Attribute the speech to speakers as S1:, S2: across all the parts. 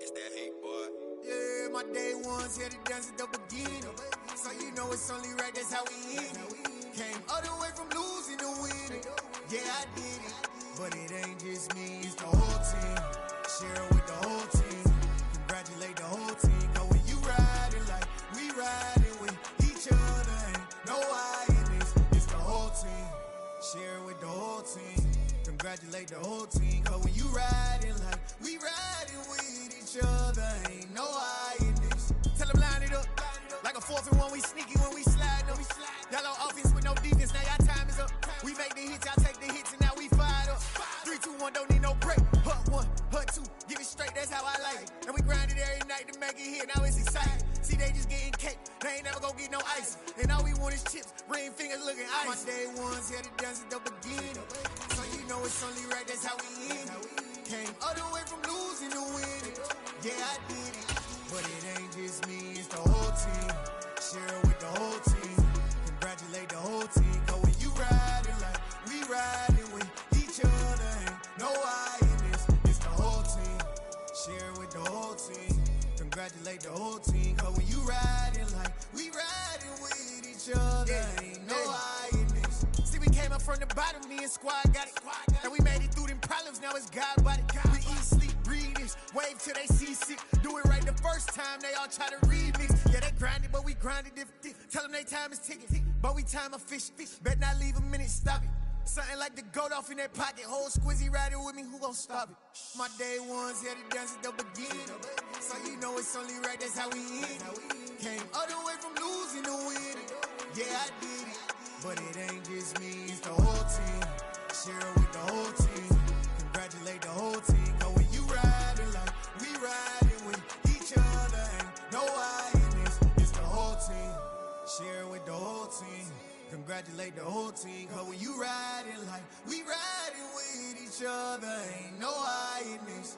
S1: It's that hate, boy.
S2: Yeah, my day ones here to dance at the beginning. So you know it's only right, that's how we end it. Came all the way from losing to winning. Yeah, I did it. But it ain't just me, it's the whole team. Share it with the whole team. Congratulate the whole team. Cause when you riding like we riding with each other, ain't no I in this. It's the whole team. Share it with the whole team. Congratulate the whole team. Cause when you riding like we riding with each other, ain't no I in this. Tell them line it up. Like a 4th and 1, we sneaky when we slide them. Y'all on offense with no defense, now y'all time is up. We make the hits, y'all take the hits, and now we fired up. 3, 2, 1, don't need no break. Hut 1, hut 2, give it straight, that's how I like it. And we grind it every night to make it hit, now it's exciting. See, they just getting cake, they ain't never gonna get no ice. And all we want is chips, ring fingers looking ice. My day ones here to dance at the beginning. So you know it's only right, that's how we end it. Came all the way from losing to winning. Yeah, I did it. But it ain't just me, it's the whole team. Share it with the whole team. Congratulate the whole team. Cause when you riding like we riding with each other, ain't no I in this. It's the whole team. Share it with the whole team. Congratulate the whole team. Cause when you riding like we riding with each other, ain't no I in this. See, we came up from the bottom, me and squad got it. And we made it through them problems, now it's God body. We eat, sleep, breathe this, wave till they see sick. Do it right the first time, they all try to remix. Yeah, they grinded, but we grinded different. Tell them they time is ticking, but we time a fish. Bet not leave a minute, stop it. Something like the goat off in that pocket. Whole squizzy riding with me, who gon' stop it? My day ones here to dance at the beginning. So you know it's only right, that's how we end it. Came all the way from losing to winning. Yeah, I did it. But it ain't just me, it's the whole team. Share it with the whole team. Congratulate the whole team. Cause when you riding like we riding with each other, ain't no I in this. It's the whole team. Share it with the whole team. Congratulate the whole team. Cause when you riding like we riding with each other, ain't no I in this.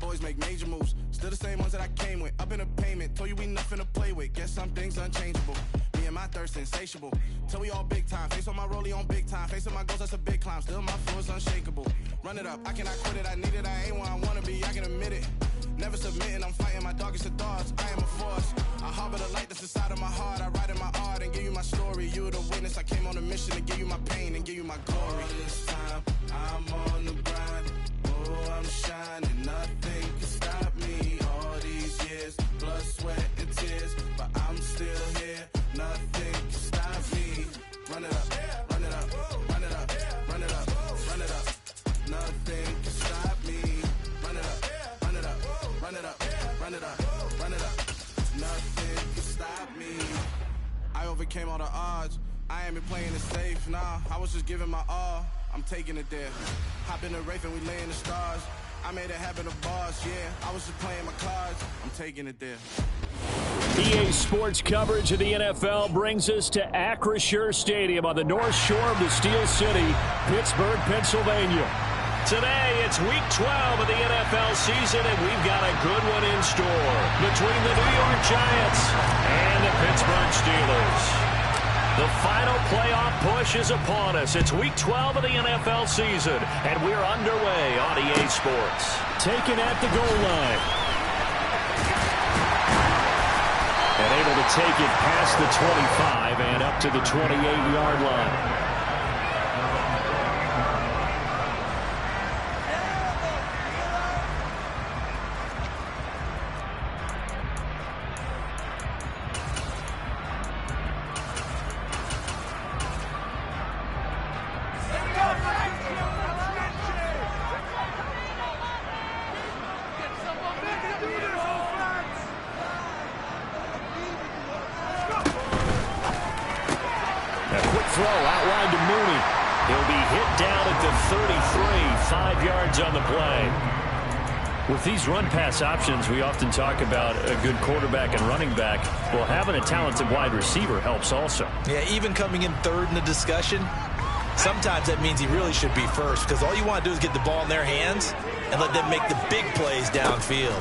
S3: Boys make major moves, still the same ones that I came with. Up in a payment, told you we nothing to play with. Guess some things unchangeable. Me and my thirst insatiable. Till we all big time. Face on my rollie on big time. Face on my goals, that's a big climb. Still my flow is unshakable. Run it up, I cannot quit it. I need it, I ain't where I wanna be. I can admit it. Never submitting, I'm fighting my darkest of thoughts. I am a force. I harbor the light that's inside of my heart. I write in my art and give you my story. You the witness. I came on a mission to give you my pain and give you my glory. All this time, I'm on the grind. Oh, I'm shining, nothing can stop me. All these years, blood, sweat, and tears, but I'm still here. Nothing can stop me. Run it up, run it up, run it up, run it up, run it up. Nothing can stop me. Run it up, run it up, run it up, run it up, run it up. Nothing can stop me. I overcame all the odds. I ain't been playing it safe, nah. I was just giving my all. I'm taking it there. Hop in the Wraith and we lay in the stars. I made it happen to boss, yeah. I was just playing my cards. I'm taking it there.
S4: EA Sports coverage of the NFL brings us to Acrisure Stadium on the North Shore of the Steel City, Pittsburgh, Pennsylvania. Today, it's Week 12 of the NFL season, and we've got a good one in store between the New York Giants and the Pittsburgh Steelers. The final playoff push is upon us. It's Week 12 of the NFL season, and we're underway on EA Sports. Taken at the goal line. And able to take it past the 25 and up to the 28-yard line. the 33, 5 yards on the play. With these run-pass options, we often talk about a good quarterback and running back. Well, having a talented wide receiver helps also.
S1: Yeah, even coming in third in the discussion, sometimes that means he really should be first, because all you want to do is get the ball in their hands and let them make the big plays downfield.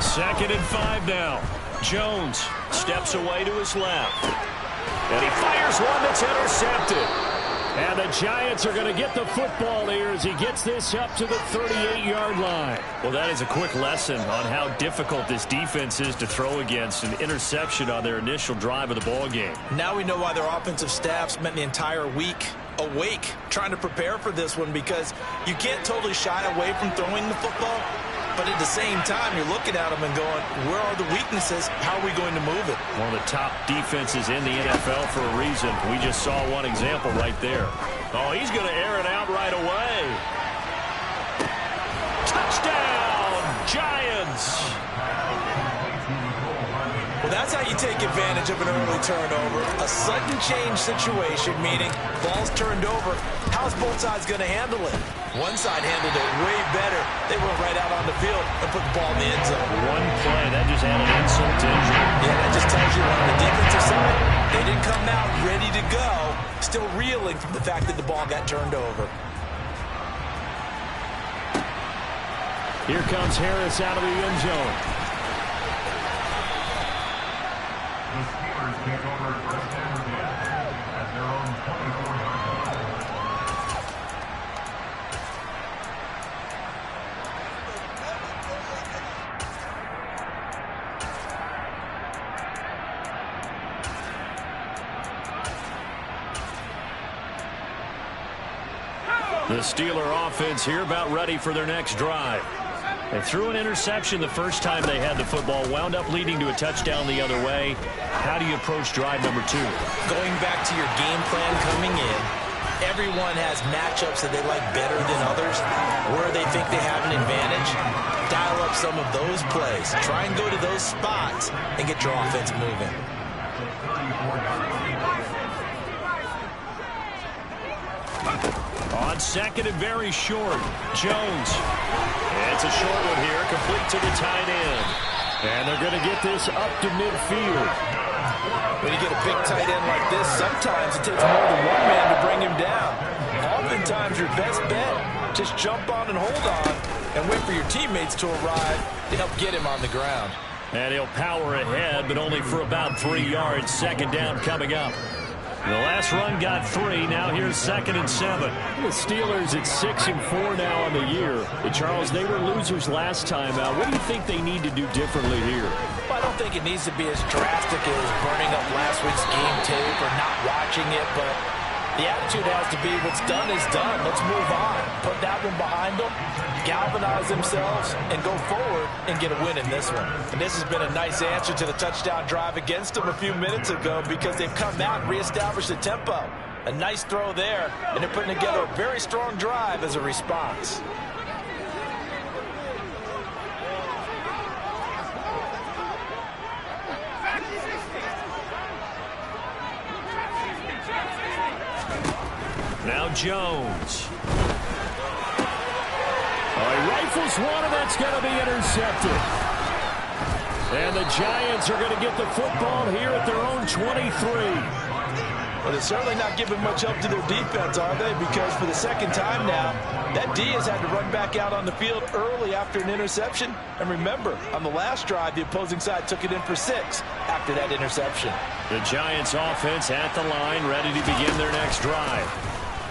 S4: 2nd and 5 now. Jones steps away to his left. And he fires one that's intercepted. And the Giants are going to get the football here as he gets this up to the 38-yard line. Well, that is a quick lesson on how difficult this defense is to throw against. An interception on their initial drive of the ball game.
S1: Now we know why their offensive staff spent the entire week awake trying to prepare for this one, because you can't totally shy away from throwing the football. But at the same time, you're looking at them and going, where are the weaknesses? How are we going to move it?
S4: One of the top defenses in the NFL for a reason. We just saw one example right there. Oh, he's going to air it out right away. Touchdown, Giants!
S1: Well, that's how you take advantage of an early turnover. A sudden change situation, meaning ball's turned over. How's both sides going to handle it? One side handled it way better. They went right out on the field and put the ball in the end zone.
S4: One play, that just added insult to injury.
S1: Yeah, that just tells you on the defensive side, they didn't come out ready to go, still reeling from the fact that the ball got turned over.
S4: Here comes Harris out of the end zone.
S5: The Steelers take over first down and 10 at their own 24-yard line.
S4: The Steeler offense here about ready for their next drive. They threw an interception the first time they had the football, wound up leading to a touchdown the other way. How do you approach drive number 2?
S1: Going back to your game plan coming in, everyone has matchups that they like better than others, where they think they have an advantage. Dial up some of those plays. Try and go to those spots and get your offense moving.
S4: On 2nd and very short, Jones. It's a short one here, complete to the tight end. And they're going to get this up to midfield.
S1: When you get a big tight end like this, sometimes it takes more than one man to bring him down. Oftentimes, your best bet, just jump on and hold on and wait for your teammates to arrive to help get him on the ground.
S4: And he'll power ahead, but only for about 3 yards. 2nd down coming up. The last run got 3. Now here's 2nd and 7. The Steelers at 6-4 now on the year. Charles, they were losers last time out. What do you think they need to do differently here?
S1: Well, I don't think it needs to be as drastic as burning up last week's game tape or not watching it, but the attitude has to be what's done is done. Let's move on. Put that one behind them, galvanize themselves, and go forward and get a win in this one. And this has been a nice answer to the touchdown drive against them a few minutes ago, because they've come out and reestablished the tempo. A nice throw there, and they're putting together a very strong drive as a response.
S4: Now Jones. He rifles one, and that's going to be intercepted. And the Giants are going to get the football here at their own 23.
S1: Well, they're certainly not giving much help to their defense, are they? Because for the second time now, that D has had to run back out on the field early after an interception. And remember, on the last drive, the opposing side took it in for 6 after that interception.
S4: The Giants offense at the line, ready to begin their next drive.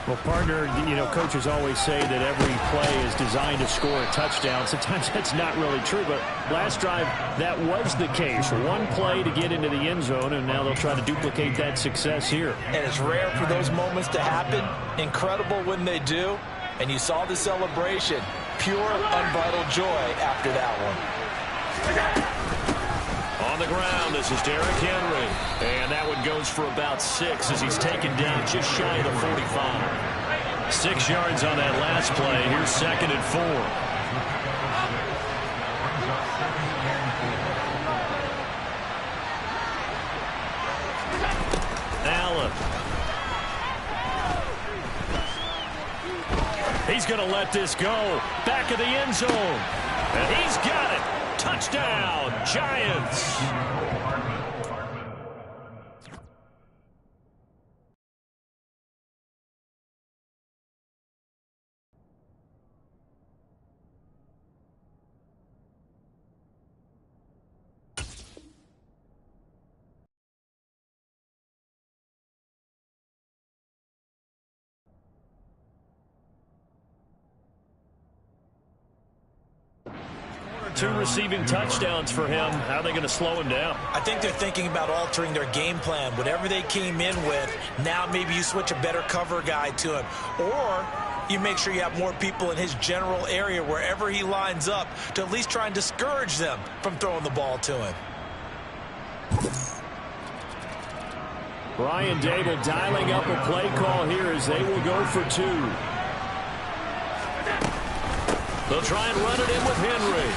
S4: Well, partner, coaches always say that every play is designed to score a touchdown. Sometimes that's not really true, but last drive, that was the case. One play to get into the end zone, and now they'll try to duplicate that success here.
S1: And it's rare for those moments to happen. Incredible when they do. And you saw the celebration. Pure, unbridled joy after that one.
S4: On the ground, this is Derrick Henry. And that one goes for about 6 as he's taken down just shy of the 45. 6 yards on that last play. Here's 2nd and 4. Allen. He's going to let this go. Back of the end zone. And he's got it. Touchdown, Giants. Two receiving touchdowns for him. How are they going to slow him down?
S1: I think they're thinking about altering their game plan. Whatever they came in with, now maybe you switch a better cover guy to him. Or you make sure you have more people in his general area wherever he lines up to at least try and discourage them from throwing the ball to him.
S4: Brian Dable dialing up a play call here as they will go for two. They'll try and run it in with Henry.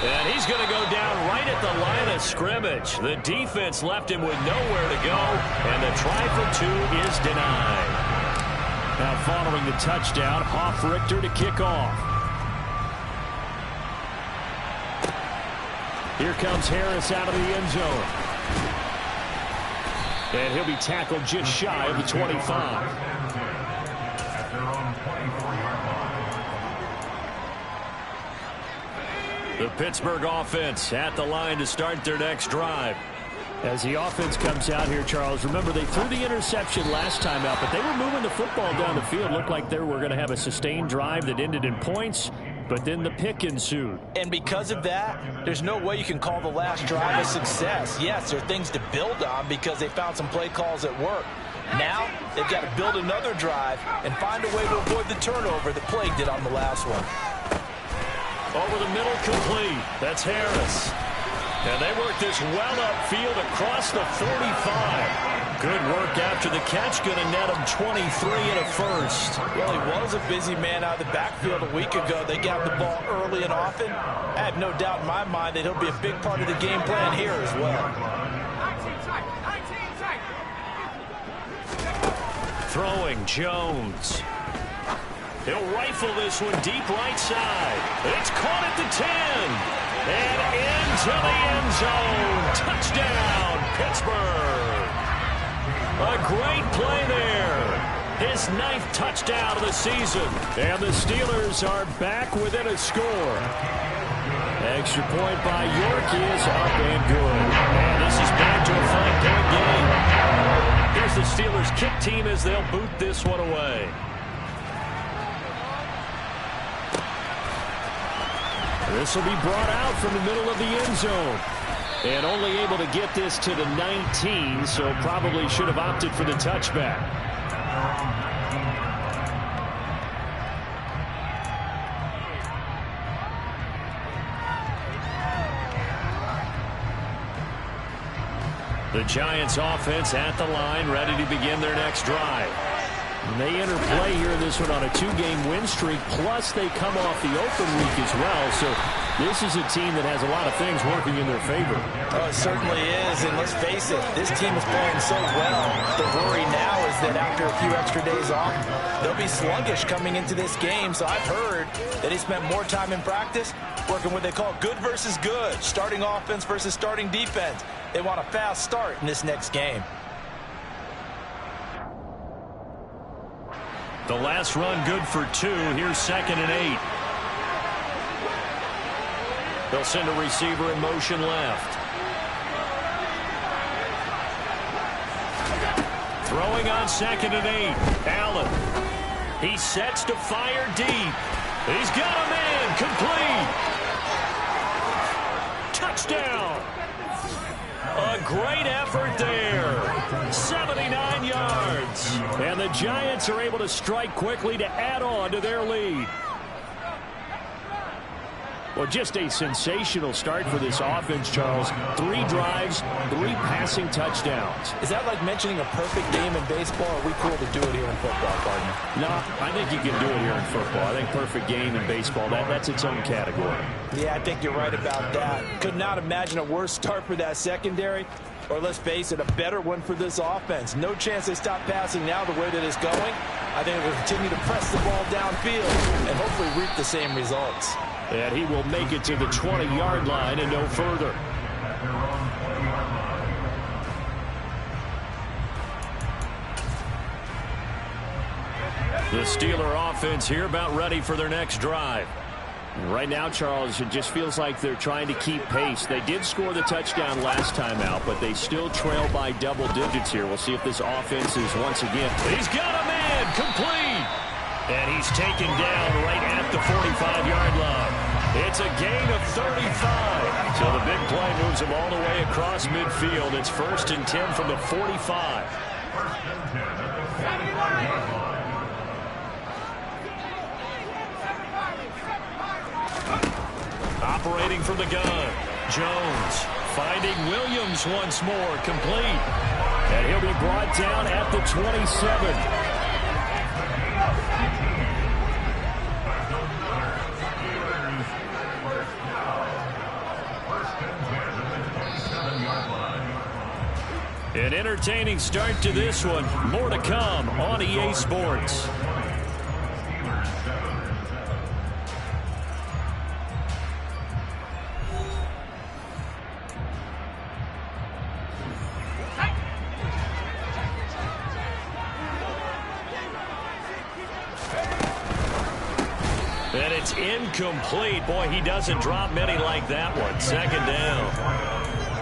S4: And he's going to go down right at the line of scrimmage. The defense left him with nowhere to go. And the try for two is denied. Now following the touchdown, Hoff-Richter to kick off. Here comes Harris out of the end zone. And he'll be tackled just shy of the 25. The Pittsburgh offense at the line to start their next drive. As the offense comes out here, Charles, remember they threw the interception last time out, but they were moving the football down the field. Looked like they were going to have a sustained drive that ended in points, but then the pick ensued.
S1: And because of that, there's no way you can call the last drive a success. Yes, there are things to build on because they found some play calls that work. Now, they've got to build another drive and find a way to avoid the turnover that plagued it on the last one.
S4: Over the middle, complete. That's Harris. And they work this well upfield across the 45. Good work after the catch. Going to net him 23 and a first.
S1: Well, he was a busy man out of the backfield a week ago. They got the ball early and often. I have no doubt in my mind that he'll be a big part of the game plan here as well.
S4: Throwing Jones. He'll rifle this one deep right side. It's caught at the 10. And into the end zone. Touchdown, Pittsburgh. A great play there. His 9th touchdown of the season. And the Steelers are back within a score. Extra point by York is up and good. And this is back to a 5-point game. Here's the Steelers kick team as they'll boot this one away. This will be brought out from the middle of the end zone. And only able to get this to the 19, so probably should have opted for the touchback. The Giants offense at the line, ready to begin their next drive. And they enter play here in this one on a 2-game win streak, plus they come off the open week as well. So this is a team that has a lot of things working in their favor.
S1: Oh, it certainly is, and let's face it, this team is playing so well. The worry now is that after a few extra days off, they'll be sluggish coming into this game. So I've heard that he spent more time in practice working what they call good versus good, starting offense versus starting defense. They want a fast start in this next game.
S4: The last run good for 2. Here's 2nd and 8. They'll send a receiver in motion left. Throwing on 2nd and 8. Allen. He sets to fire deep. He's got a man. Complete. Touchdown. A great effort there. 79 yards. And the Giants are able to strike quickly to add on to their lead. Well, just a sensational start for this offense, Charles. 3 drives, 3 passing touchdowns.
S1: Is that like mentioning a perfect game in baseball, or are we cool to do it here in football, partner?
S4: No, I think you can do it here in football. I think perfect game in baseball, that's its own category.
S1: Yeah, I think you're right about that. Could not imagine a worse start for that secondary, or let's face it, a better one for this offense. No chance they stop passing now the way that it's going. I think we'll continue to press the ball downfield and hopefully reap the same results.
S4: And he will make it to the 20-yard line and no further.
S5: At their own 20-yard line.
S4: The Steeler offense here about ready for their next drive. Right now, Charles, it just feels like they're trying to keep pace. They did score the touchdown last time out, but they still trail by double digits here. We'll see if this offense is once again. He's got a man complete. And he's taken down right at the 45-yard line. It's a gain of 35. So the big play moves him all the way across midfield. It's 1st and 10 from the 45.
S5: 1st and 10 at the 45-yard line.
S4: Operating from the gun, Jones finding Williams once more, complete. And he'll be brought down at the 27. An entertaining start to this one. More to come on EA Sports. And it's incomplete. Boy, he doesn't drop many like that one. 2nd down.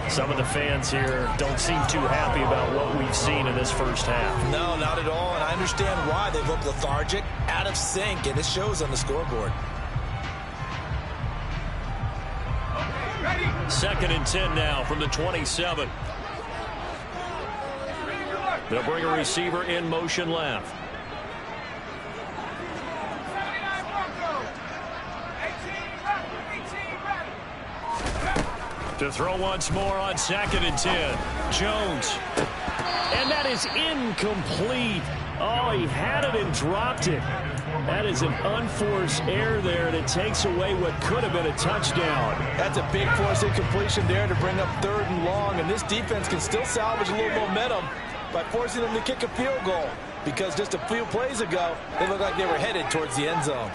S4: Some of the fans here don't seem too happy about what we've seen in this first half.
S1: No, not at all, and I understand why. They look lethargic, out of sync, and it shows on the scoreboard.
S4: 2nd and 10 now from the 27. They'll bring a receiver in motion left. To throw once more on 2nd and 10. Jones. And that is incomplete. Oh, he had it and dropped it. That is an unforced error there, and it takes away what could have been a touchdown.
S1: That's a big forced incompletion there to bring up 3rd and long, and this defense can still salvage a little momentum by forcing them to kick a field goal, because just a few plays ago, they looked like they were headed towards the end zone.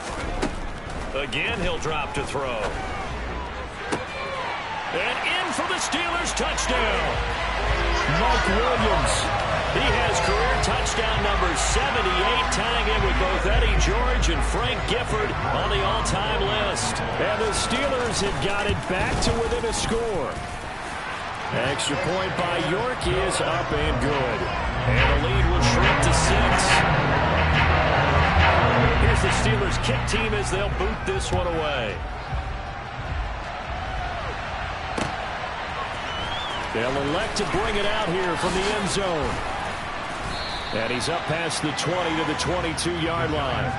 S4: Again, he'll drop to throw. And in for the Steelers touchdown. Mike Williams. He has career touchdown number 78, tying in with both Eddie George and Frank Gifford on the all-time list. And the Steelers have got it back to within a score. Extra point by York is up and good. And the lead will shrink to 6. Here's the Steelers kick team as they'll boot this one away. They'll elect to bring it out here from the end zone. And he's up past the 20 to the 22-yard line.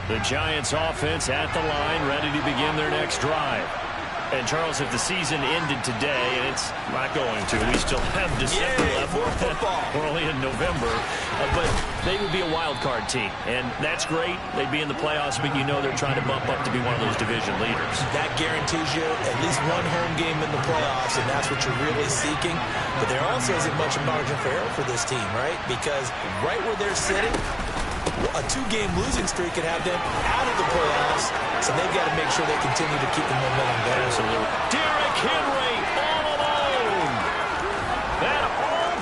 S4: The Giants offense at the line, ready to begin their next drive. And, Charles, if the season ended today, and it's not going to, we still have December left.
S1: More football.
S4: We're only in November. But they would be a wild card team. And that's great. They'd be in the playoffs, but you know they're trying to bump up to be one of those division leaders.
S1: That guarantees you at least one home game in the playoffs, and that's what you're really seeking. But there also isn't much margin for error for this team, right? Because right where they're sitting, a 2-game losing streak could have them out of the playoffs, so they've got to make sure they continue to keep the momentum going.
S4: Absolutely. Derrick Henry all alone. And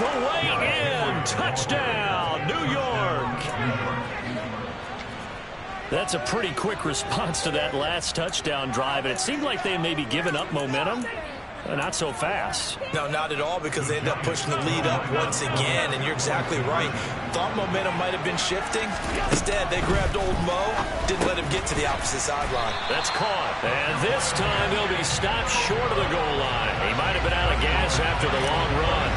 S4: all the way in. Touchdown, New York. That's a pretty quick response to that last touchdown drive, and it seemed like they may be giving up momentum. Not so fast.
S1: No, not at all, because they end up pushing the lead up once again, and you're exactly right. Thought momentum might have been shifting. Instead, they grabbed old Mo, didn't let him get to the opposite sideline.
S4: That's caught. And this time he'll be stopped short of the goal line. He might have been out of gas after the long run.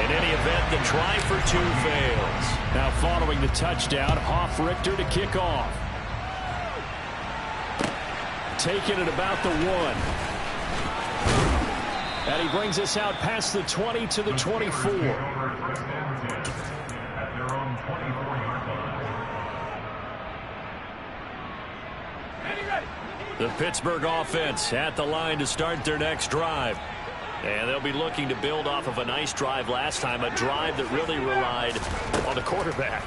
S4: In any event, the try for 2 fails. Now following the touchdown, Hoff-Richter to kick off. Taking it about the 1. And he brings us out past the 20 to the 24. The Pittsburgh offense at the line to start their next drive. And they'll be looking to build off of a nice drive last time, a drive that really relied on the quarterback.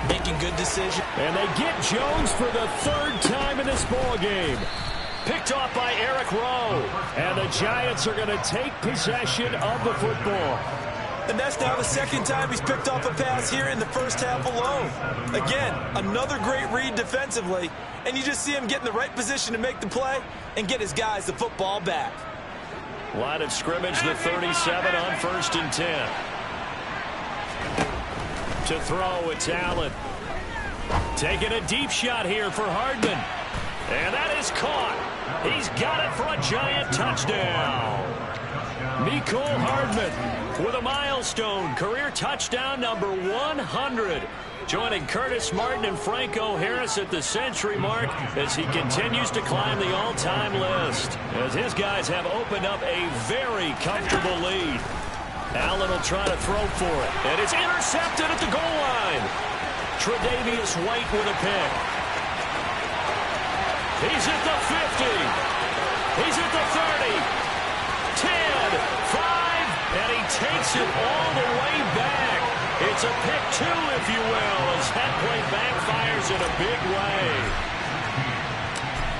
S1: Making good decisions.
S4: And they get Jones for the third time in this ball game. Picked off by Eric Rowe. And the Giants are going to take possession of the football.
S6: And that's now the second time he's picked off a pass here in the first half alone. Again, another great read defensively. And you just see him get in the right position to make the play and get his guys the football back.
S4: Line of scrimmage, the 37 on 1st and 10. To throw, it's Allen. Taking a deep shot here for Hardman. And that is caught. He's got it for a Giant touchdown. Mecole Hardman with a milestone career touchdown number 100. Joining Curtis Martin and Franco Harris at the century mark as he continues to climb the all-time list. As his guys have opened up a very comfortable lead. Allen will try to throw for it. And it's intercepted at the goal line. Tre'Davious White with a pick. He's at the 50. He's at the 30. 10, 5, and he takes it all the way back. It's a pick two, if you will, as that play backfires in a big way.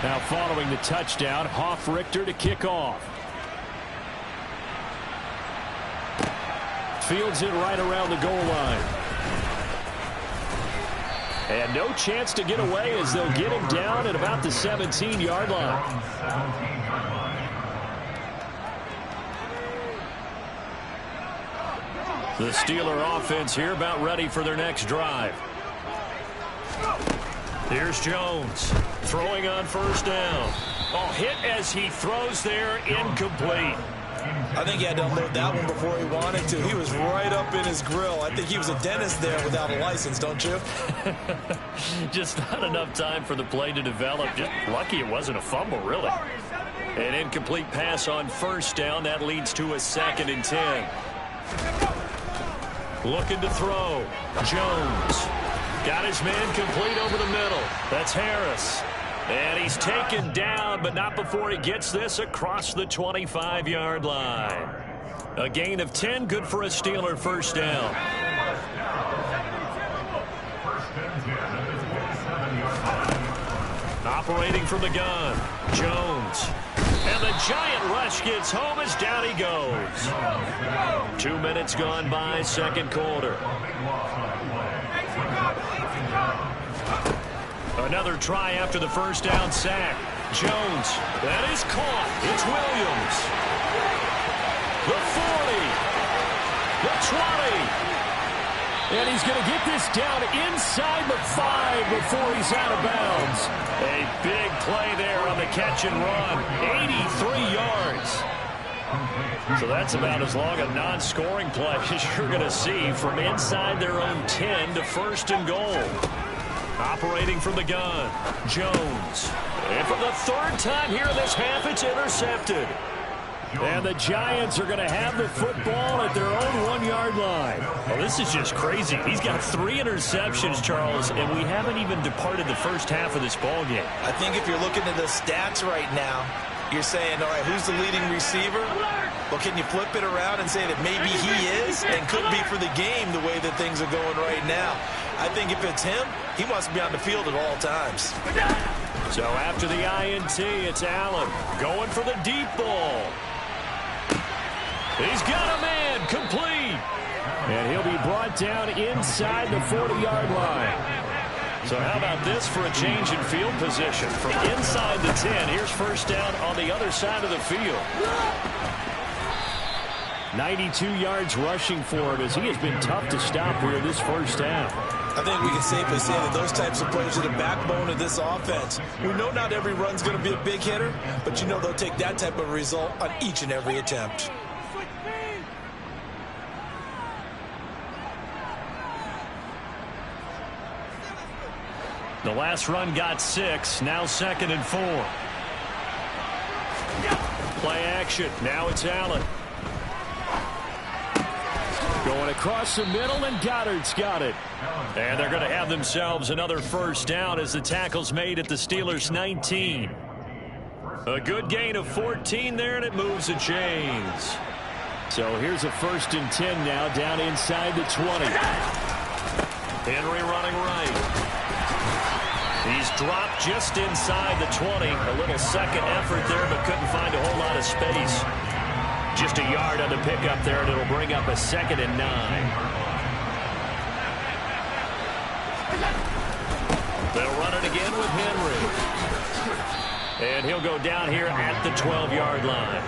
S4: Now following the touchdown, Hofrichter to kick off. Fields it right around the goal line. And no chance to get away as they'll get him down at about the 17-yard line. The Steeler offense here about ready for their next drive. Here's Jones throwing on first down. Oh, hit as he throws there, incomplete.
S6: I think he had to unload that one before he wanted to. He was right up in his grill. I think he was a dentist there without a license, don't you?
S4: Just not enough time for the play to develop. Just lucky it wasn't a fumble, really. An incomplete pass on first down. That leads to a 2nd and 10. Looking to throw. Jones. Got his man complete over the middle. That's Harris. And he's taken down, but not before he gets this across the 25-yard line. A gain of 10, good for a Steeler first down. Operating from the gun, Jones. And the Giant rush gets home as down he goes. 2 minutes gone by, 2nd quarter. Another try after the first down sack. Jones, that is caught. It's Williams. The 40. The 20. And he's going to get this down inside the 5 before he's out of bounds. A big play there on the catch and run. 83 yards. So that's about as long a non-scoring play as you're going to see from inside their own 10 to 1st and goal. Operating from the gun, Jones. And for the 3rd time here in this half, it's intercepted. And the Giants are going to have the football at their own 1-yard line. Well, this is just crazy. He's got 3 interceptions, Charles, and we haven't even departed the first half of this ball game.
S6: I think if you're looking at the stats right now, you're saying, all right, who's the leading receiver? Well, can you flip it around and say that maybe he is and could be for the game the way that things are going right now? I think if it's him, he wants to be on the field at all times.
S4: So after the INT, it's Allen going for the deep ball. He's got a man complete. And he'll be brought down inside the 40-yard line. So how about this for a change in field position? From inside the 10, here's first down on the other side of the field. 92 yards rushing for him as he has been tough to stop here in this first half.
S6: I think we can safely say that those types of plays are the backbone of this offense. We know not every run's going to be a big hitter, but you know they'll take that type of result on each and every attempt.
S4: The last run got 6, now 2nd and 4. Play action, now it's Allen. Going across the middle, and Goddard's got it. And they're going to have themselves another first down as the tackle's made at the Steelers' 19. A good gain of 14 there, and it moves the chains. So here's a 1st and 10 now, down inside the 20. Henry running right. He's dropped just inside the 20. A little second effort there, but couldn't find a whole lot of space. Just a yard on the pickup there, and it'll bring up a 2nd and 9. They'll run it again with Henry. And he'll go down here at the 12-yard line.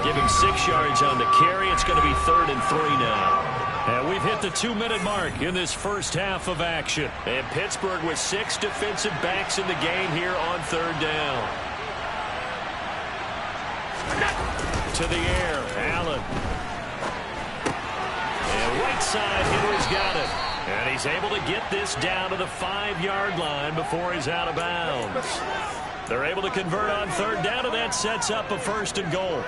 S4: Give him 6 yards on the carry. It's going to be 3rd and 3 now. And we've hit the 2-minute mark in this first half of action. And Pittsburgh with 6 defensive backs in the game here on 3rd down. To the air, Allen. And right side, Henry's got it. And he's able to get this down to the 5-yard line before he's out of bounds. They're able to convert on 3rd down, and that sets up a 1st and goal.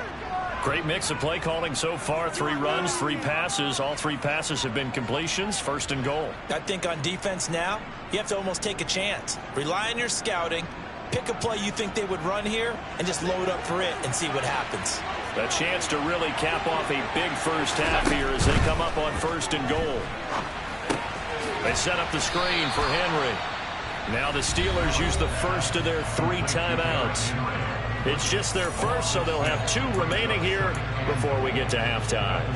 S4: Great mix of play calling so far. 3 runs, 3 passes. All 3 passes have been completions. 1st and goal.
S6: I think on defense now, you have to almost take a chance. Rely on your scouting. Pick a play you think they would run here and just load up for it and see what happens.
S4: A chance to really cap off a big first half here as they come up on 1st and goal. They set up the screen for Henry. Now the Steelers use the first of their 3 timeouts. It's just their first, so they'll have 2 remaining here before we get to halftime.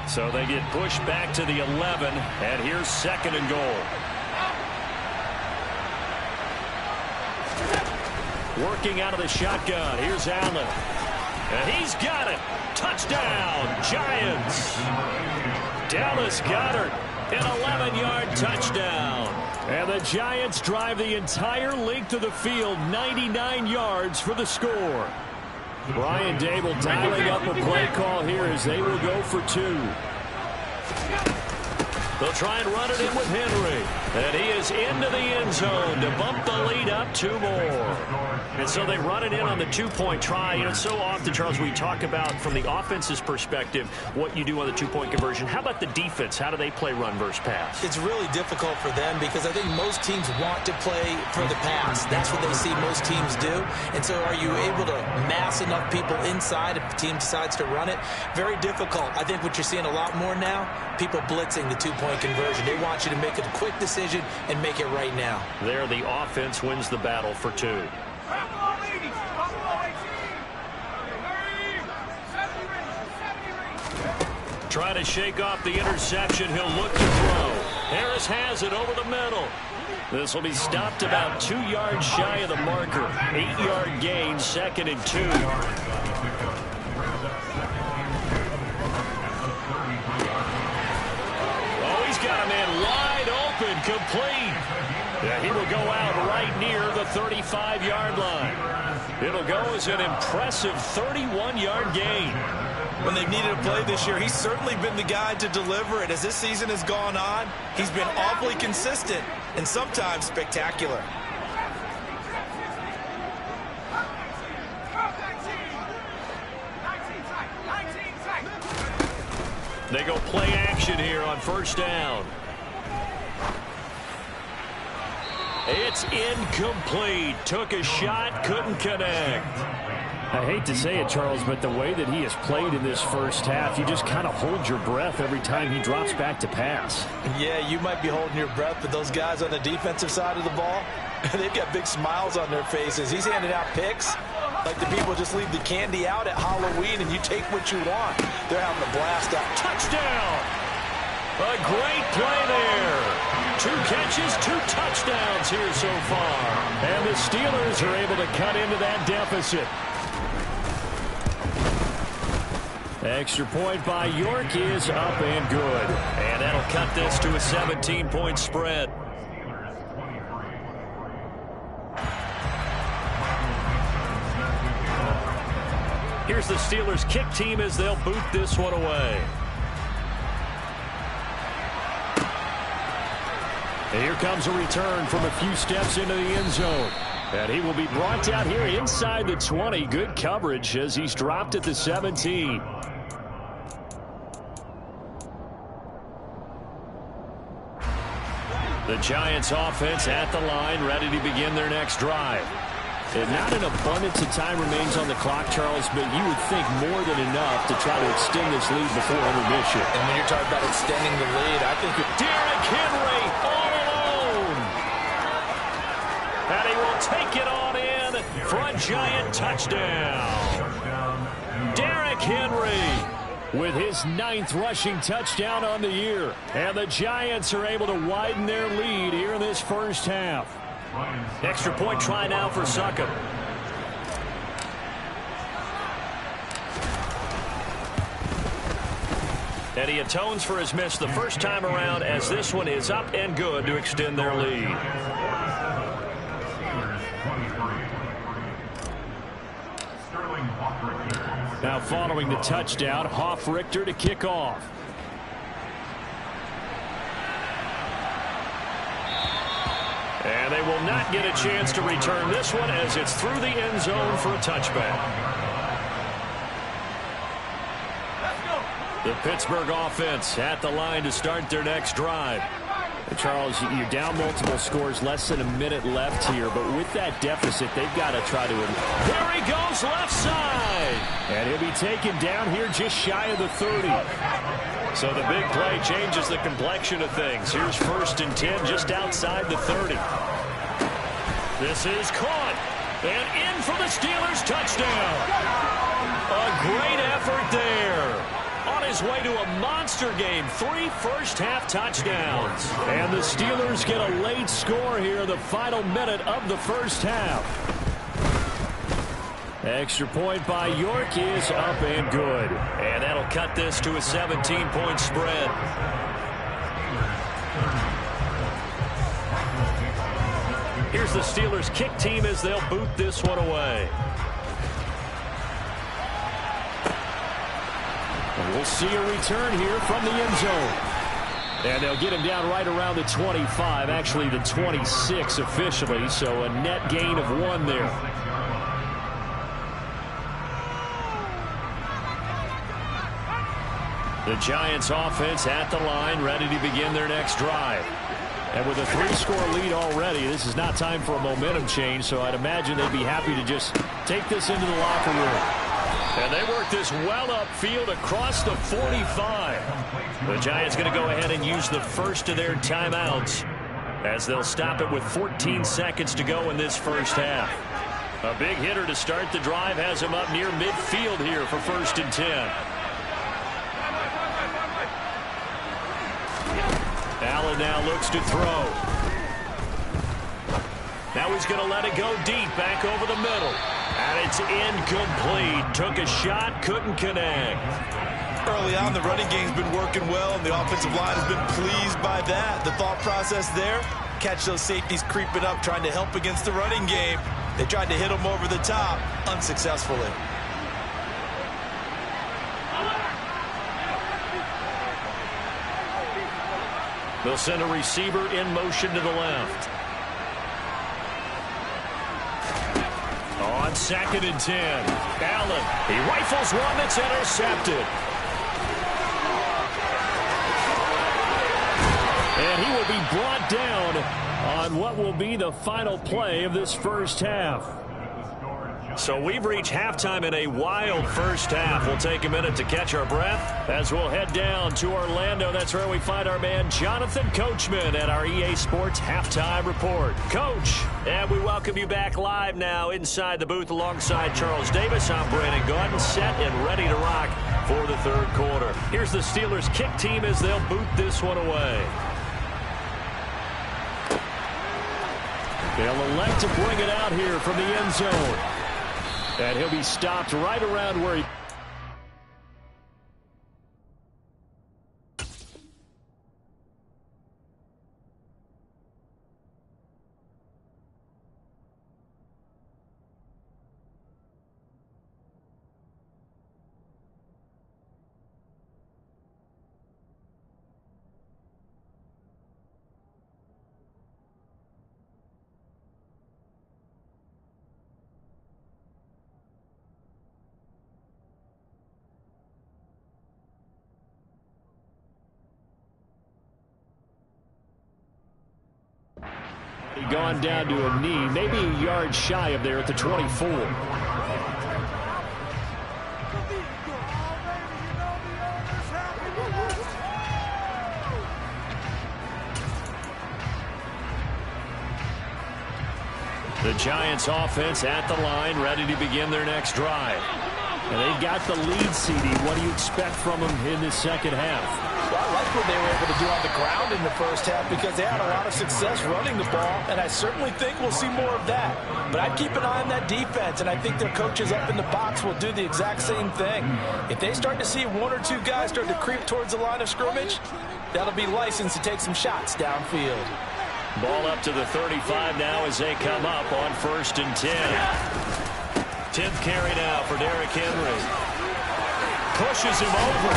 S4: So they get pushed back to the 11, and here's 2nd and goal. Working out of the shotgun. Here's Allen. And he's got it. Touchdown, Giants. Dallas Goedert, an 11-yard touchdown. And the Giants drive the entire length of the field, 99 yards for the score. Brian Dable dialing up a play call here as they will go for 2. They'll try and run it in with Henry. And he is into the end zone to bump the lead up 2 more. And so they run it in on the 2-point try. You know, so often, Charles, we talk about from the offense's perspective what you do on the 2-point conversion. How about the defense? How do they play run versus pass?
S6: It's really difficult for them because I think most teams want to play for the pass. That's what they see most teams do. And so are you able to mass enough people inside if the team decides to run it? Very difficult. I think what you're seeing a lot more now, people blitzing the 2-point conversion. They want you to make a quick decision and make it right now.
S4: There, the offense wins the battle for 2. Trying to shake off the interception. He'll look to throw. Harris has it over the middle. This will be stopped about 2 yards shy of the marker. 8-yard gain, 2nd and 2. Oh, he's got a man wide open, complete. Yeah, he will go out right near the 35-yard line. It'll go as an impressive 31-yard gain.
S6: When they've needed a play this year, he's certainly been the guy to deliver it. As this season has gone on, he's been awfully consistent and sometimes spectacular.
S4: They go play action here on 1st down. It's incomplete. Took a shot, couldn't connect.
S7: I hate to say it, Charles, but the way that he has played in this first half, you just kind of hold your breath every time he drops back to pass.
S6: Yeah, you might be holding your breath, but those guys on the defensive side of the ball, they've got big smiles on their faces. He's handing out picks like the people just leave the candy out at Halloween and you take what you want. They're having a blast out.
S4: Touchdown! A great play there. 2 catches, 2 touchdowns here so far. And the Steelers are able to cut into that deficit. Extra point by York is up and good. And that'll cut this to a 17-point spread. Here's the Steelers kick team as they'll boot this one away. And here comes a return from a few steps into the end zone. And he will be brought down here inside the 20. Good coverage as he's dropped at the 17. The Giants offense at the line, ready to begin their next drive. And not an abundance of time remains on the clock, Charles, but you would think more than enough to try to extend this lead before intermission.
S1: And when you're talking about extending the lead, I think
S4: Derrick Henry all alone. And he will take it on in for a Giant touchdown. Derrick Henry with his 9th rushing touchdown on the year. And the Giants are able to widen their lead here in this first half. Extra point try now for Succop. And he atones for his miss the first time around, as this one is up and good to extend their lead. Now following the touchdown, Hofrichter to kick off. And they will not get a chance to return this one as it's through the end zone for a touchback. The Pittsburgh offense at the line to start their next drive. Charles, you're down multiple scores, less than a minute left here, but with that deficit, they've got to try to... There he goes, left side! And he'll be taken down here just shy of the 30. So the big play changes the complexion of things. Here's 1st and 10 just outside the 30. This is caught. And in for the Steelers, touchdown. A great effort there. On his way to a monster game, 3 first-half touchdowns. And the Steelers get a late score here in the final minute of the first half. Extra point by York is up and good. And that'll cut this to a 17-point spread. Here's the Steelers kick team as they'll boot this one away. And we'll see a return here from the end zone. And they'll get him down right around the 25, actually the 26 officially, so a net gain of 1 there. The Giants offense at the line, ready to begin their next drive. And with a 3-score lead already, this is not time for a momentum change, so I'd imagine they'd be happy to just take this into the locker room. And they work this well upfield across the 45. The Giants going to go ahead and use the first of their timeouts as they'll stop it with 14 seconds to go in this first half. A big hitter to start the drive has him up near midfield here for 1st and 10. Allen now looks to throw. Now he's going to let it go deep, back over the middle. And it's incomplete. Took a shot, couldn't connect.
S6: Early on, the running game's been working well, and the offensive line has been pleased by that. The thought process there, catch those safeties creeping up, trying to help against the running game. They tried to hit them over the top, unsuccessfully.
S4: They'll send a receiver in motion to the left. On 2nd and 10, Allen, he rifles one that's intercepted. And he will be brought down on what will be the final play of this first half. So we've reached halftime in a wild first half. We'll take a minute to catch our breath as we'll head down to Orlando. That's where we find our man Jonathan Coachman at our EA Sports Halftime Report. Coach, and we welcome you back live now inside the booth alongside Charles Davis. I'm Brandon Gaudin, set and ready to rock for the 3rd quarter. Here's the Steelers kick team as they'll boot this one away. They'll elect to bring it out here from the end zone. And he'll be stopped right around where he... Gone down to a knee, maybe a yard shy of there at the 24. The Giants offense at the line, ready to begin their next drive. And they've got the lead, CD. What do you expect from them in the second half?
S1: Well, I like what they were able to do on the ground in the first half because they had a lot of success running the ball, and I certainly think we'll see more of that. But I'd keep an eye on that defense, and I think their coaches up in the box will do the exact same thing. If they start to see one or two guys start to creep towards the line of scrimmage, that'll be licensed to take some shots downfield.
S4: Ball up to the 35 now as they come up on 1st and 10. 10th carry now for Derrick Henry. Pushes him over.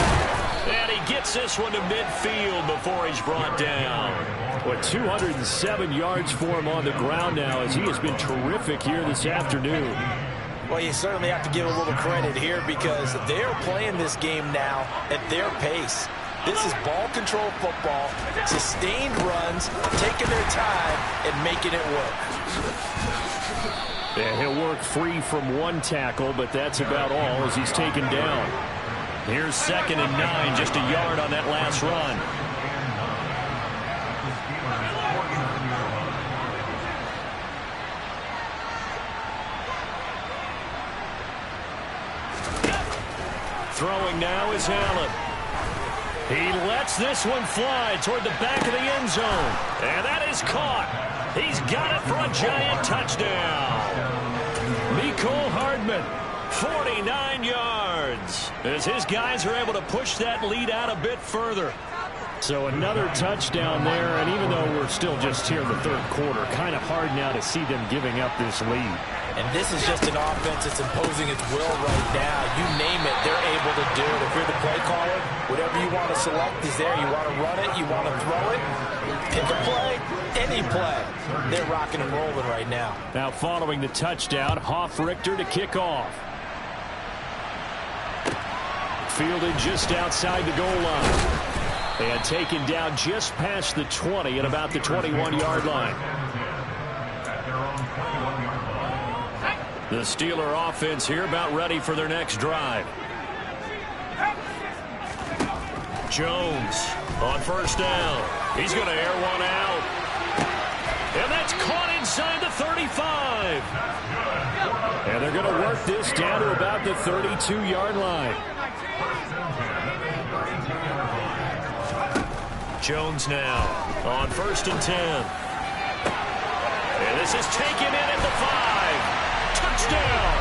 S4: And he gets this one to midfield before he's brought down. What, 207 yards for him on the ground now as he has been terrific here this afternoon.
S1: Well, you certainly have to give a little credit here because they're playing this game now at their pace. This is ball control football, sustained runs, taking their time and making it work.
S4: Yeah, he'll work free from one tackle, but that's about all as he's taken down. Here's 2nd and 9, just a yard on that last run. Throwing now is Allen. He lets this one fly toward the back of the end zone. And that is caught. He's got it for a Giant touchdown. Mecole Hardman, 49 yards. As his guys are able to push that lead out a bit further. So another touchdown there, and even though we're still just here in the third quarter, kind of hard now to see them giving up this lead.
S1: And this is just an offense that's imposing its will right now. You name it, they're able to do it. If you're the play caller, whatever you want to select is there. You want to run it, you want to throw it, pick a play, any play. They're rocking and rolling right now.
S4: Now following the touchdown, Hofrichter to kick off. Fielded just outside the goal line. And taken down just past the 20 at about the 21-yard line. The Steeler offense here about ready for their next drive. Jones on 1st down. He's going to air one out. And that's caught inside the 35. And they're going to work this down to about the 32-yard line. Jones now on 1st and 10. And this is taken in at the 5. Touchdown.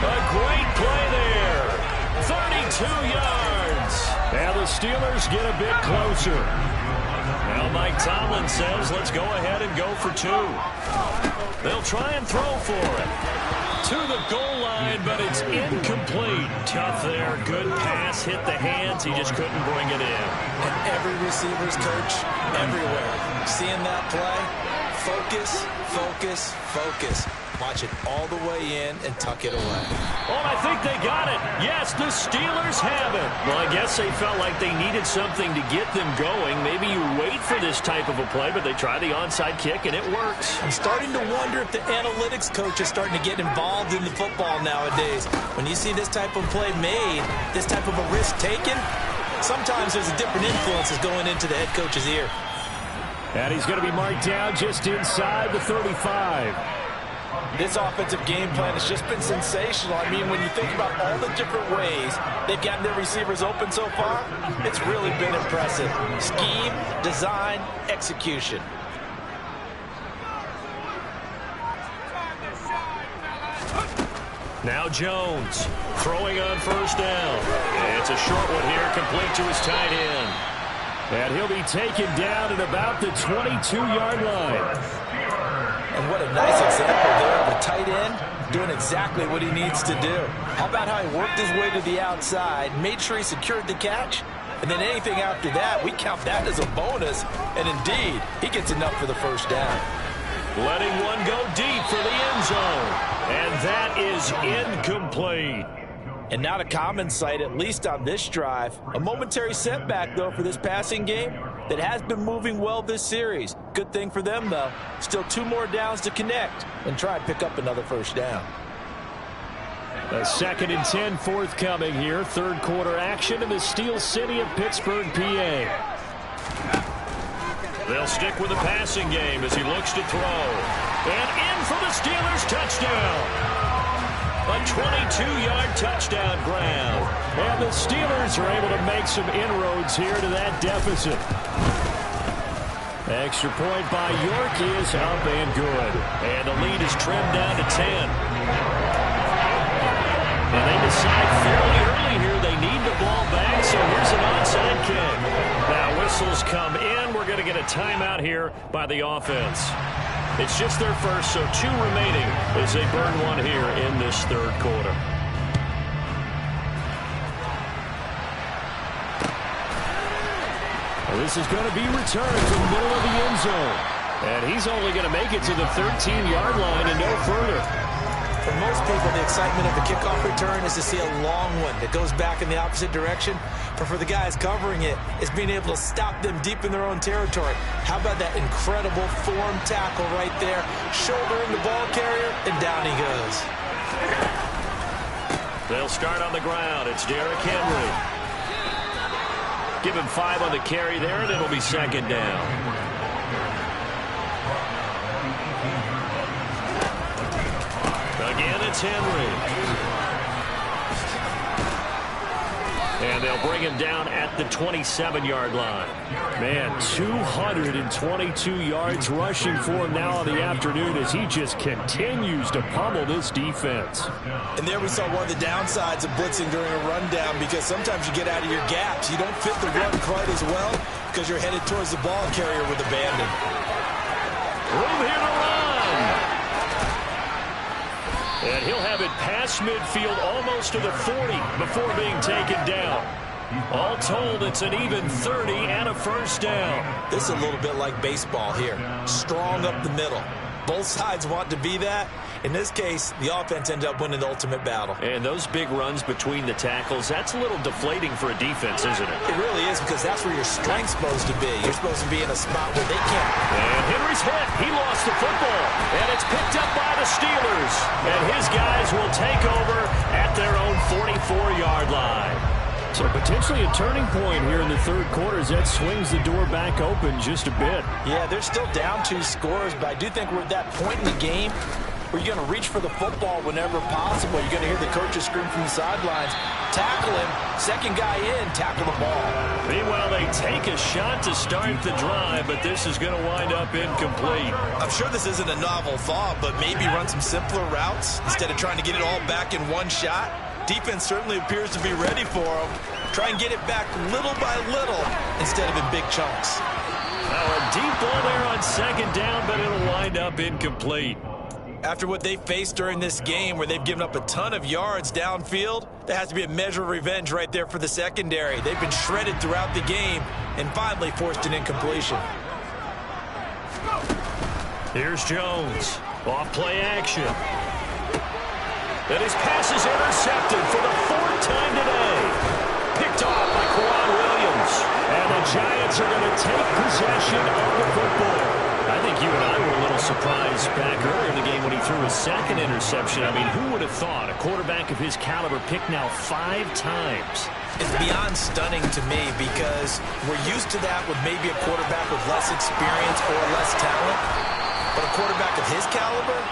S4: A great play there. 32 yards. And the Steelers get a bit closer. Now Mike Tomlin says, let's go ahead and go for 2. They'll try and throw for it. To the goal line, but it's incomplete. Tough there. Good pass. Hit the hands. He just couldn't bring it in.
S1: And every receiver's coach, everywhere, seeing that play, focus, focus, focus. Watch it all the way in and tuck it away.
S4: Oh, I think they got it. Yes, the Steelers have it. Well, I guess they felt like they needed something to get them going. Maybe you wait for this type of a play, but they try the onside kick, and it works.
S1: I'm starting to wonder if the analytics coach is starting to get involved in the football nowadays. When you see this type of play made, this type of a risk taken, sometimes there's a different influence that's going into the head coach's ear.
S4: And he's going to be marked down just inside the 35.
S1: This offensive game plan has just been sensational. I mean, when you think about all the different ways they've gotten their receivers open so far, it's really been impressive. Scheme, design, execution.
S4: Now Jones throwing on 1st down. It's a short one here, complete to his tight end. And he'll be taken down at about the 22-yard line.
S1: And what a nice example there of a tight end doing exactly what he needs to do. How about how he worked his way to the outside, made sure he secured the catch, and then anything after that, we count that as a bonus. And indeed, he gets enough for the 1st down.
S4: Letting one go deep for the end zone. And that is incomplete.
S1: And not a common sight, at least on this drive. A momentary setback, though, for this passing game that has been moving well this series. Good thing for them, though. Still 2 more downs to connect and try and pick up another first down.
S4: A 2nd and 10 forthcoming here. Third quarter action in the Steel City of Pittsburgh, PA. They'll stick with the passing game as he looks to throw. And in for the Steelers touchdown. A 22-yard touchdown grab. And the Steelers are able to make some inroads here to that deficit. Extra point by York is up and good. And the lead is trimmed down to 10. And they decide fairly early here they need the ball back, so here's an onside kick. Now whistles come in. We're going to get a timeout here by the offense. It's just their first, so 2 remaining as they burn one here in this third quarter. Well, this is going to be returned from the middle of the end zone. And he's only going to make it to the 13-yard line and no further.
S1: For most people, the excitement of the kickoff return is to see a long one that goes back in the opposite direction. But for the guys covering it, it's being able to stop them deep in their own territory. How about that incredible form tackle right there? Shouldering the ball carrier, and down he goes.
S4: They'll start on the ground. It's Derrick Henry. Give him 5 on the carry there, and it'll be 2nd down. Again, it's Henry. And they'll bring him down at the 27-yard line. Man, 222 yards rushing for him now in the afternoon as he just continues to pummel this defense.
S1: And there we saw one of the downsides of blitzing during a rundown, because sometimes you get out of your gaps. You don't fit the run quite as well because you're headed towards the ball carrier with abandon.
S4: Room here to run. And he'll have it past midfield almost to the 40 before being taken down. All told, it's an even 30 and a first down.
S1: This is a little bit like baseball here. Strong up the middle. Both sides want to be that. In this case, the offense ended up winning the ultimate battle.
S4: And those big runs between the tackles, that's a little deflating for a defense, isn't it?
S1: It really is, because that's where your strength's supposed to be. You're supposed to be in a spot where they can't.
S4: And Henry's hit. He lost the football. And it's picked up by the Steelers. And his guys will take over at their own 44-yard line. So potentially a turning point here in the third quarter as that swings the door back open just a bit.
S1: Yeah, they're still down 2 scores, but I do think we're at that point in the game where you're going to reach for the football whenever possible. You're going to hear the coaches scream from the sidelines, tackle him, second guy in, tackle the ball.
S4: Meanwhile, they take a shot to start the drive, but this is going to wind up incomplete.
S1: I'm sure this isn't a novel thought, but maybe run some simpler routes instead of trying to get it all back in one shot. Defense certainly appears to be ready for him. Try and get it back little by little instead of in big chunks.
S4: Now a deep ball there on 2nd down, but it'll wind up incomplete.
S1: After what they faced during this game where they've given up a ton of yards downfield, there has to be a measure of revenge right there for the secondary. They've been shredded throughout the game and finally forced an incompletion.
S4: Here's Jones. Off play action. And his pass is intercepted for the 4th time today. Picked off by Kwan Williams. And the Giants are going to take possession of the football. I think you and I were a little surprised back earlier in the game when he threw his 2nd interception. I mean, who would have thought a quarterback of his caliber picked now 5 times?
S1: It's beyond stunning to me because we're used to that with maybe a quarterback with less experience or less talent. But a quarterback of his caliber,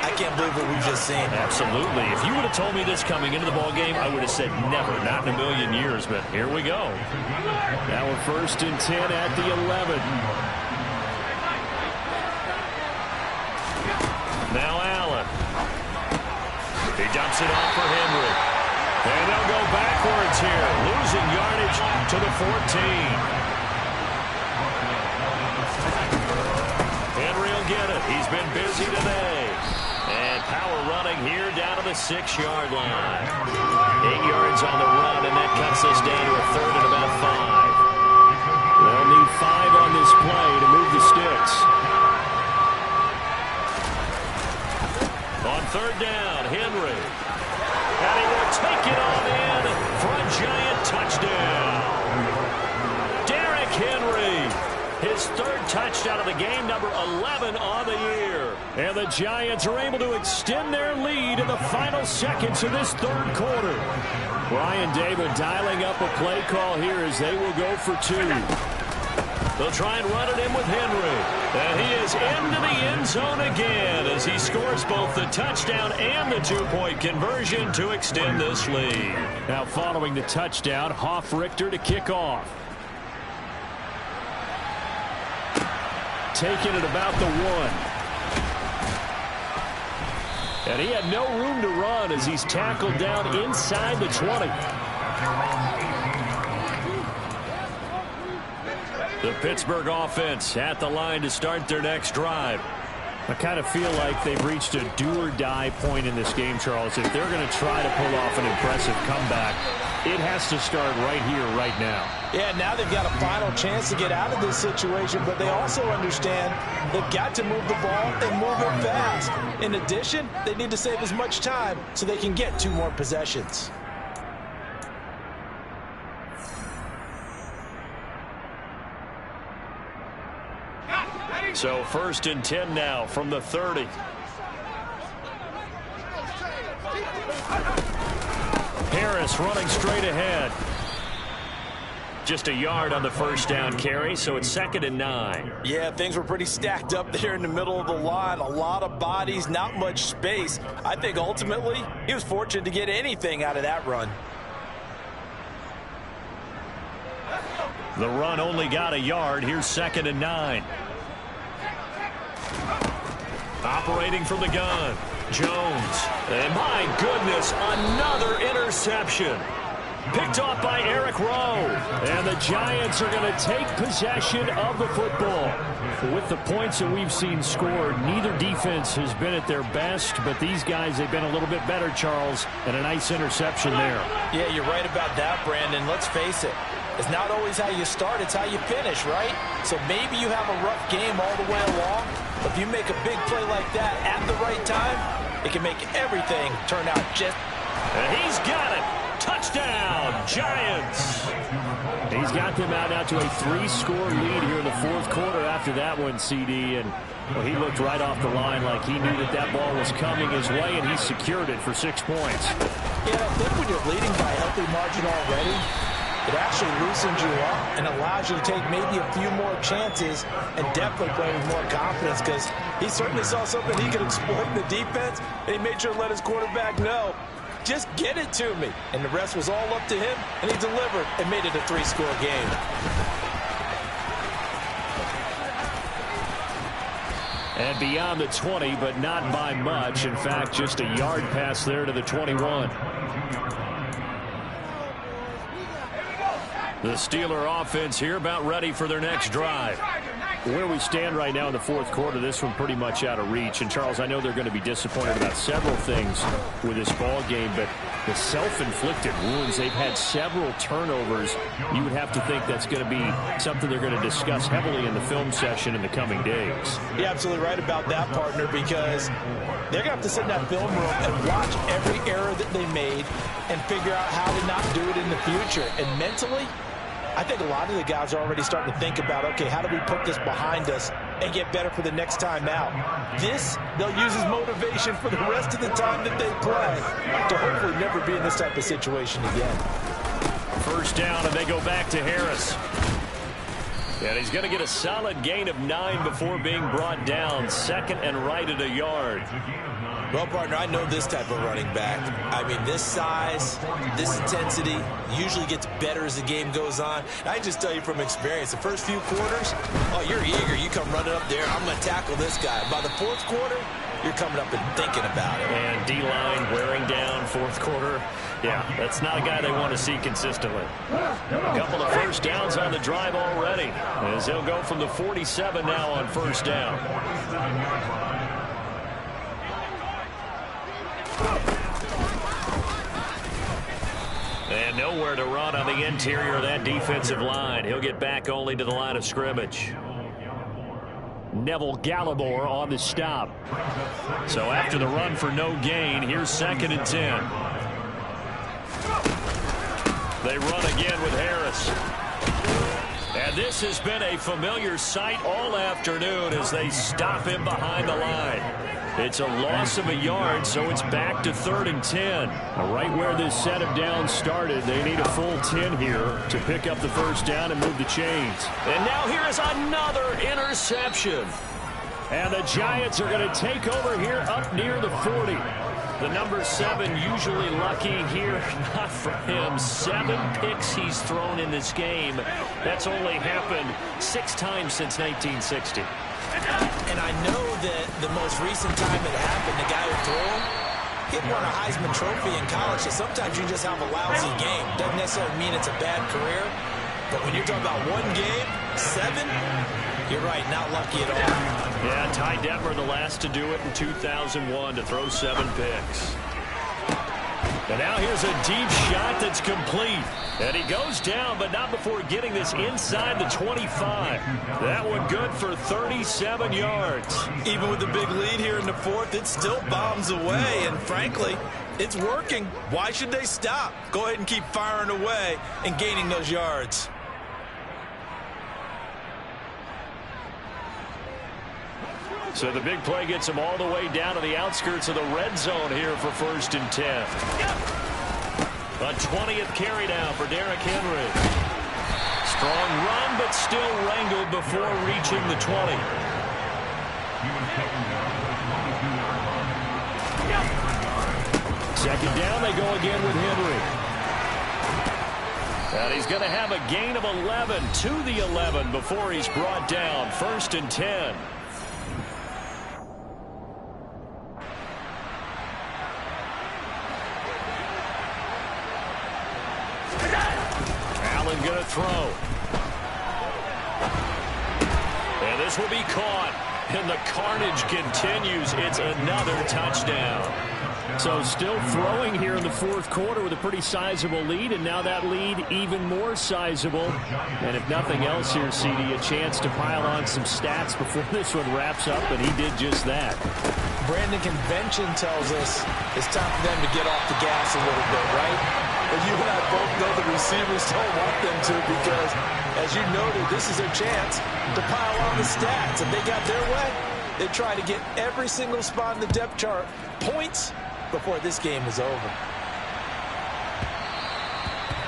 S1: I can't believe what we've just seen.
S4: Absolutely. If you would have told me this coming into the ballgame, I would have said never, not in a million years. But here we go. Now we're 1st and 10 at the 11. Now Allen. He dumps it off for Henry. And they'll go backwards here, losing yardage to the 14. Henry will get it. He's been busy today. And power running here down to the 6-yard line. 8 yards on the run, and that cuts us down to a 3rd and about 5. They'll need 5 on this play to move the sticks. On 3rd down, Henry. And he will take it on Henry. His third touchdown of the game, number 11 on the year. And the Giants are able to extend their lead in the final seconds of this third quarter. Brian Daboll dialing up a play call here as they will go for 2. They'll try and run it in with Henry. And he is into the end zone again as he scores both the touchdown and the 2-point conversion to extend this lead. Now following the touchdown, Hoff-Richter to kick off. Taking it about the 1. And he had no room to run as he's tackled down inside the 20. The Pittsburgh offense at the line to start their next drive. I kind of feel like they've reached a do-or-die point in this game, Charles. If they're going to try to pull off an impressive comeback, it has to start right here, right now.
S1: Yeah, now they've got a final chance to get out of this situation, but they also understand they've got to move the ball and move it fast. In addition, they need to save as much time so they can get 2 more possessions.
S4: So 1st and 10 now from the 30. Harris running straight ahead. Just a yard on the first down carry, so it's 2nd and 9.
S1: Yeah, things were pretty stacked up there in the middle of the line. A lot of bodies, not much space. I think ultimately he was fortunate to get anything out of that run.
S4: The run only got a yard. Here's 2nd and 9. Operating from the gun, Jones. And my goodness, another interception. Picked off by Eric Rowe. And the Giants are going to take possession of the football. With the points that we've seen scored, neither defense has been at their best, but these guys, they've been a little bit better, Charles, and a nice interception there. Yeah, you're right about that, Brandon. Let's face it. It's not always how you start, it's how you finish, right? So maybe you have a rough game all the way along, but if you make a big play like that at the right time, it can make everything turn out just... And he's got it! Touchdown, Giants! He's got them out now to a 3-score lead here in the 4th quarter after that one, CD, and well, he looked right off the line like he knew that ball was coming his way, and he secured it for 6 points. Yeah, I think when you're leading by a healthy margin already, it actually loosens you up and allows you to take maybe a few more chances and definitely play with more confidence because he certainly saw something he could exploit in the defense, and he made sure to let his quarterback know, just get it to me. And the rest was all up to him, and he delivered and made it a 3-score game. And beyond the 20, but not by much. In fact, just a yard pass there to the 21. The Steeler offense here about ready for their next drive. Where we stand right now in the 4th quarter, this one pretty much out of reach. And, Charles, I know they're going to be disappointed about several things with this ball game, but the self-inflicted wounds, they've had several turnovers. You would have to think that's going to be something they're going to discuss heavily in the film session in the coming days. You're absolutely right about that, partner, because they're going to have to sit in that film room and watch every error that they made and figure out how to not do it in the future. And mentally, I think a lot of the guys are already starting to think about, okay, how do we put this behind us and get better for the next time out? This, they'll use as motivation for the rest of the time that they play to hopefully never be in this type of situation again. First down, and they go back to Harris. And he's going to get a solid gain of 9 before being brought down. 2nd and right at a yard. Well, partner, I know this type of running back. I mean, this size, this intensity usually gets better as the game goes on. I can just tell you from experience, the first few quarters, oh, you're eager. You come running up there, I'm going to tackle this guy. By the 4th quarter, you're coming up and thinking about it. And D-line wearing down 4th quarter. Yeah, that's not a guy they want to see consistently. A couple of first downs on the drive already, as they'll go from the 47 now on first down. And nowhere to run on the interior of that defensive line. He'll get back only to the line of scrimmage. Neville Gallimore on the stop. So after the run for no gain, here's 2nd and 10. They run again with Harris. And this has been a familiar sight all afternoon as they stop him behind the line. It's a loss of a yard, so it's back to 3rd and 10. Right where this set of downs started, they need a full 10 here to pick up the first down and move the chains. And now here is another interception. And the Giants are going to take over here up near the 40. The number 7 usually lucky here. Not for him. 7 picks he's thrown in this game. That's only happened 6 times since 1960.
S6: And I know that the most recent time it happened, the guy who threw him, he won a Heisman Trophy in college. So sometimes you just have a lousy game. Doesn't necessarily mean it's a bad career. But when you're talking about one game, 7, you're right, not lucky at all.
S4: Yeah, Ty Detmer, the last to do it in 2001, to throw 7 picks. And now here's a deep shot that's complete. And he goes down, but not before getting this inside the 25. That one good for 37 yards.
S6: Even with the big lead here in the 4th, it still bombs away. And frankly, it's working. Why should they stop? Go ahead and keep firing away and gaining those yards.
S4: So the big play gets him all the way down to the outskirts of the red zone here for 1st and 10. A 20th carry now for Derrick Henry. Strong run, but still wrangled before reaching the 20. Second down, they go again with Henry. And he's going to have a gain of 11 to the 11 before he's brought down. 1st and 10. Going to throw. And this will be caught. And the carnage continues. It's another touchdown. So still throwing here in the 4th quarter with a pretty sizable lead. And now that lead even more sizable. And if nothing else here, CD, a chance to pile on some stats before this one wraps up. And he did just that.
S6: Brandon, convention tells us it's time for them to get off the gas a little bit, right? But you and I both know the receivers don't want them to because, as you noted, this is their chance to pile on the stats. If they got their way, they try to get every single spot in the depth chart points before this game is over.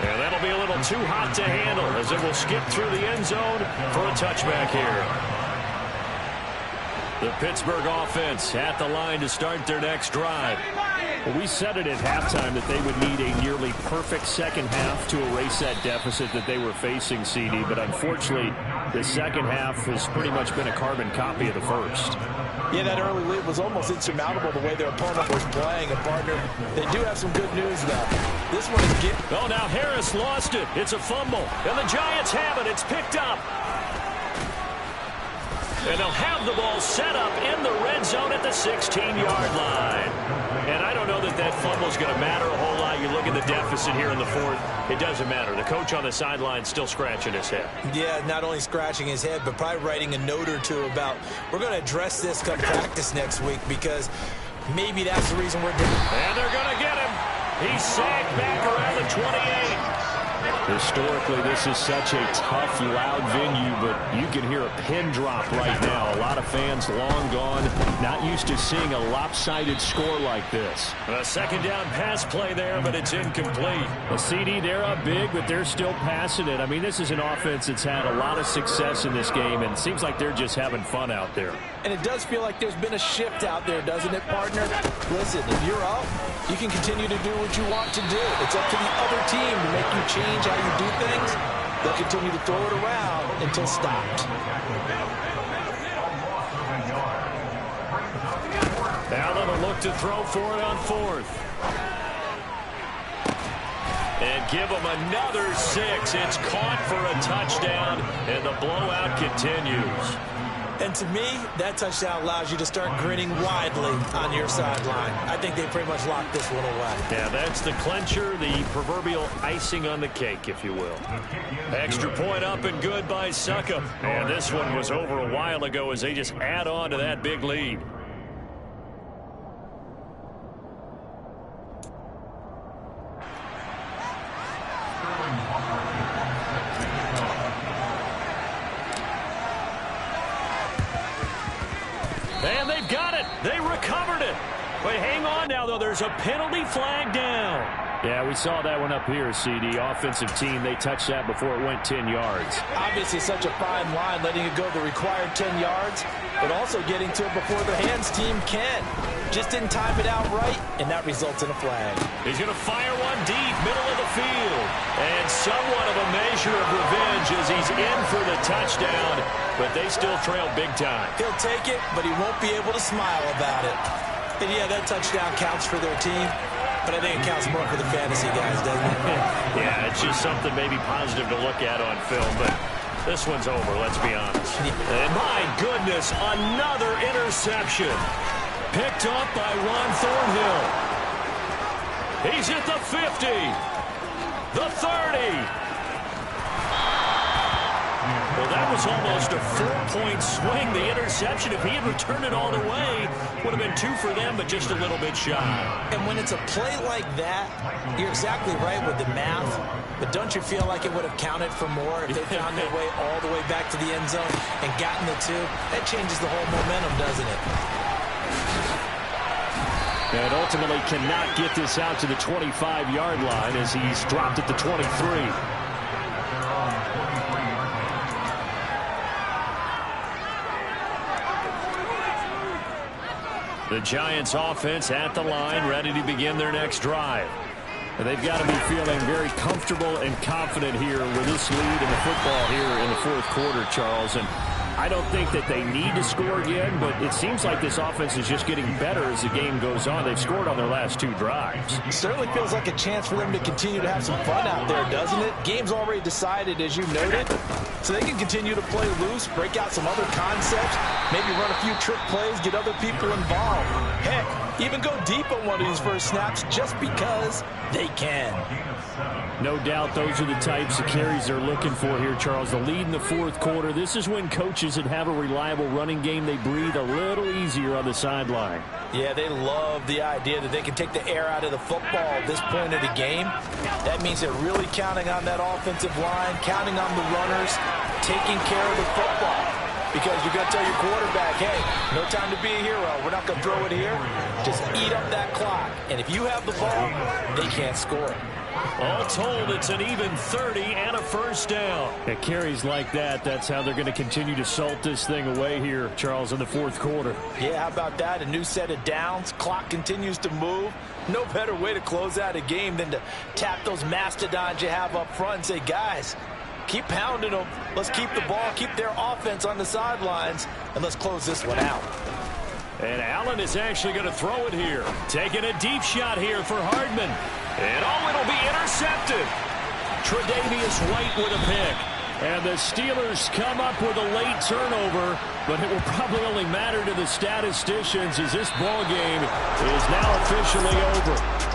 S4: And that'll be a little too hot to handle as it will skip through the end zone for a touchback here. The Pittsburgh offense at the line to start their next drive. Well, we said it at halftime that they would need a nearly perfect second half to erase that deficit that they were facing, CD. But unfortunately, the second half has pretty much been a carbon copy of the first.
S6: Yeah, that early lead was almost insurmountable the way their opponent was playing. And, partner, they do have some good news, though. This one is getting...
S4: Oh, now Harris lost it. It's a fumble. And the Giants have it. It's picked up. And they'll have the ball set up in the red zone at the 16-yard line. And I don't know that that fumble is going to matter a whole lot. You look at the deficit here in the 4th. It doesn't matter. The coach on the sideline still scratching his head.
S6: Yeah, not only scratching his head, but probably writing a note or two about, we're going to address this come practice next week because maybe that's the reason we're doing it.
S4: And they're going to get him. He's sagged back around the 28. Historically, this is such a tough, loud venue, but you can hear a pin drop right now. A lot of fans long gone, not used to seeing a lopsided score like this. A second down pass play there, but it's incomplete. A CD, they're up big, but they're still passing it. I mean, this is an offense that's had a lot of success in this game, and it seems like they're just having fun out there.
S6: And it does feel like there's been a shift out there, doesn't it, partner? Listen, if you're up, you can continue to do what you want to do. It's up to the other team to make you change how you do things. They'll continue to throw it around until stopped.
S4: Allen will look to throw for it on 4th. And give them another 6. It's caught for a touchdown, and the blowout continues.
S6: And to me, that touchdown allows you to start grinning widely on your sideline. I think they pretty much locked this one away.
S4: Yeah, that's the clincher, the proverbial icing on the cake, if you will. Extra point up and good by Succop. And this one was over a while ago as they just add on to that big lead. And they've got it. They recovered it. Wait, hang on now, though. There's a penalty flag down. Yeah, we saw that one up here, CD. Offensive team, they touched that before it went 10 yards.
S1: Obviously such a fine line, letting it go the required 10 yards, but also getting to it before the hands team can. Just didn't time it out right, and that results in a flag.
S4: He's going to fire one deep, middle of the field. And somewhat of a measure of revenge as he's in for the touchdown, but they still trail big time.
S6: He'll take it, but he won't be able to smile about it. And yeah, that touchdown counts for their team, but I think it counts more for the fantasy guys, doesn't it?
S4: Yeah, it's just something maybe positive to look at on film, but this one's over, let's be honest. And my goodness, another interception. Picked up by Ron Thornhill. He's at the 50, the 30. Well, that was almost a 4-point swing. The interception, if he had returned it all the way, would have been 2 for them, but just a little bit shy.
S6: And when it's a play like that, you're exactly right with the math, but don't you feel like it would have counted for more if they found their way all the way back to the end zone and gotten the 2? That changes the whole momentum, doesn't it?
S4: And ultimately cannot get this out to the 25-yard line as he's dropped at the 23. The Giants offense at the line, ready to begin their next drive. And they've got to be feeling very comfortable and confident here with this lead in the football here in the fourth quarter, Charles. And I don't think that they need to score again, but it seems like this offense is just getting better as the game goes on. They've scored on their last 2 drives.
S1: It certainly feels like a chance for them to continue to have some fun out there, doesn't it? Game's already decided, as you noted, so they can continue to play loose, break out some other concepts, maybe run a few trick plays, get other people involved. Heck, even go deep on one of these first snaps just because they can.
S4: No doubt those are the types of carries they're looking for here, Charles. The lead in the fourth quarter. This is when coaches that have a reliable running game, they breathe a little easier on the sideline.
S1: Yeah, they love the idea that they can take the air out of the football at this point of the game. That means they're really counting on that offensive line, counting on the runners, taking care of the football. Because you're going to tell your quarterback, hey, no time to be a hero. We're not going to throw it here. Just eat up that clock. And if you have the ball, they can't score it.
S4: All told, it's an even 30 and a first down. At carries like that, that's how they're going to continue to salt this thing away here, Charles, in the fourth quarter.
S1: Yeah, how about that? A new set of downs. Clock continues to move. No better way to close out a game than to tap those mastodons you have up front and say, guys, keep pounding them. Let's keep the ball, keep their offense on the sidelines, and let's close this one out.
S4: And Allen is actually going to throw it here. Taking a deep shot here for Hardman. And oh, it'll be intercepted. Tre'Davious White with a pick. And the Steelers come up with a late turnover, but it will probably only matter to the statisticians as this ball game is now officially over.